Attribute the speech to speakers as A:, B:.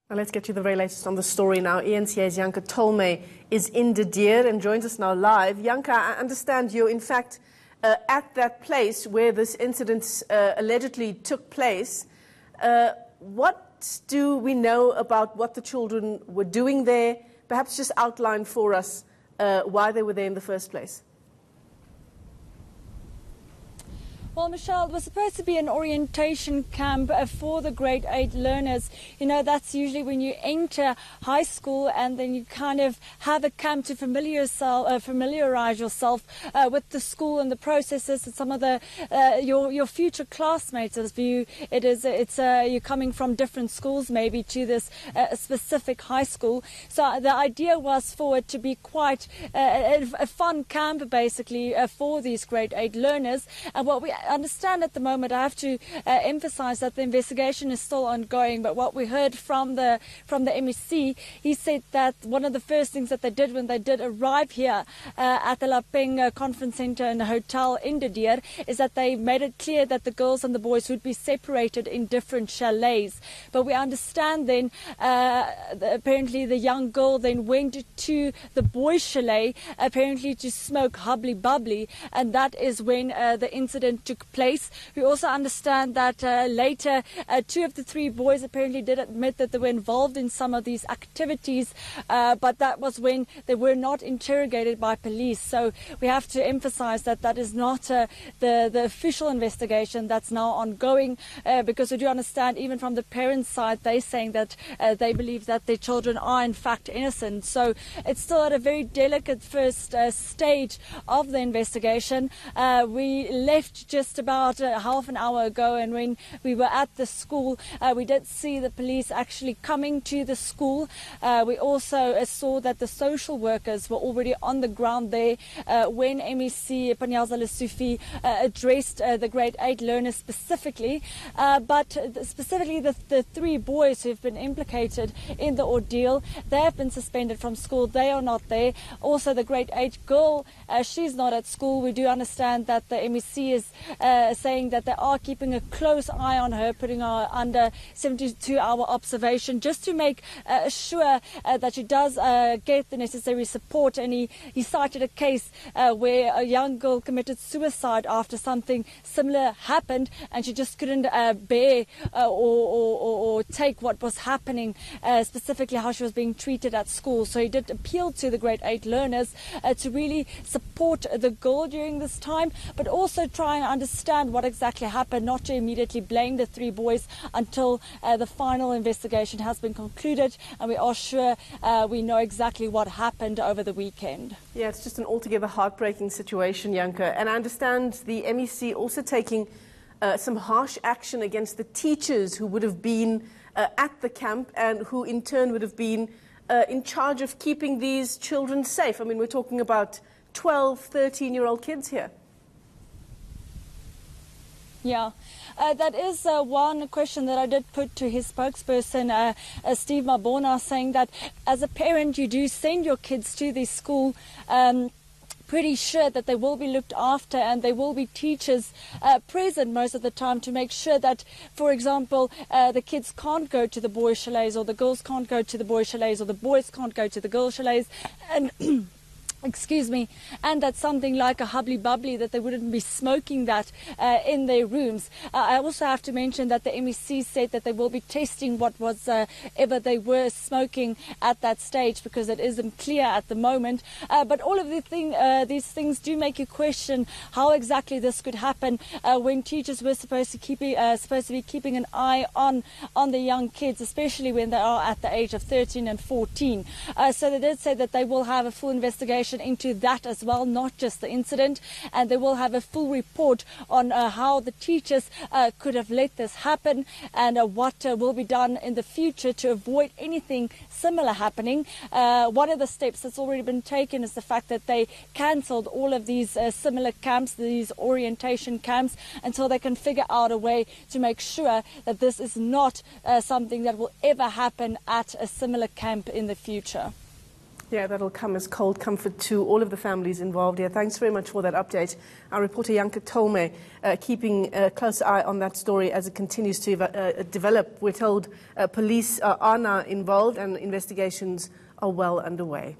A: Well, let's get you the very latest on the story now. ENCA's Janke Tolmay is in De Deer and joins us now live. Janke, I understand you're in fact at that place where this incident allegedly took place. What do we know about what the children were doing there? Perhaps just outline for us why they were there in the first place.
B: Well, Michelle, it was supposed to be an orientation camp for the grade 8 learners. You know, that's usually when you enter high school and then you kind of have a camp to familiarize yourself with the school and the processes and some of the your future classmates. As you, you're coming from different schools maybe to this specific high school. So the idea was for it to be quite a fun camp basically for these grade 8 learners. And what we understand at the moment, I have to emphasize that the investigation is still ongoing, but what we heard from the MEC, he said that one of the first things that they did when they did arrive here at the Lapeng Conference Center and the hotel in De Deer is that they made it clear that the girls and the boys would be separated in different chalets. But we understand then apparently the young girl then went to the boys' chalet apparently to smoke hubbly bubbly, and that is when the incident took place. We also understand that later 2 of the 3 boys apparently did admit that they were involved in some of these activities, but that was when they were not interrogated by police. So we have to emphasize that that is not the official investigation that's now ongoing, because we do understand even from the parents' side, they're saying that they believe that their children are in fact innocent. So it's still at a very delicate first stage of the investigation. We left just about half an hour ago, and when we were at the school, we did see the police actually coming to the school. We also saw that the social workers were already on the ground there when MEC Panyaza Lesufi addressed the grade 8 learners specifically. But specifically the 3 boys who have been implicated in the ordeal, they have been suspended from school. They are not there. Also the grade 8 girl, she's not at school. We do understand that the MEC is saying that they are keeping a close eye on her, putting her under 72-hour observation just to make sure that she does get the necessary support. And he cited a case where a young girl committed suicide after something similar happened, and she just couldn't bear or take what was happening, specifically how she was being treated at school. So he did appeal to the grade 8 learners to really support the girl during this time, but also try and understand what exactly happened, not to immediately blame the 3 boys until the final investigation has been concluded and we are sure we know exactly what happened over the weekend.
A: Yeah, it's just an altogether heartbreaking situation, Janke. And I understand the MEC also taking some harsh action against the teachers who would have been at the camp and who in turn would have been in charge of keeping these children safe. I mean, we're talking about 12, 13-year-old kids here.
B: Yeah, that is one question that I did put to his spokesperson, Steve Mabona, saying that as a parent, you do send your kids to this school pretty sure that they will be looked after and there will be teachers present most of the time to make sure that, for example, the kids can't go to the boys' chalets, or the girls can't go to the boys' chalets, or the boys can't go to the girls' chalets. And excuse me, and that something like a hubbly bubbly, that they wouldn't be smoking that in their rooms. I also have to mention that the MEC said that they will be testing what was ever they were smoking at that stage, because it isn't clear at the moment. But all of these things do make you question how exactly this could happen when teachers were supposed to be keeping an eye on the young kids, especially when they are at the age of 13 and 14. So they did say that they will have a full investigation into that as well, not just the incident, and they will have a full report on how the teachers could have let this happen and what will be done in the future to avoid anything similar happening. One of the steps that's already been taken is the fact that they cancelled all of these similar camps, these orientation camps, until they can figure out a way to make sure that this is not something that will ever happen at a similar camp in the future.
A: Yeah, that'll come as cold comfort to all of the families involved here. Thanks very much for that update. Our reporter Janke Tolmay keeping a close eye on that story as it continues to develop. We're told police are now involved and investigations are well underway.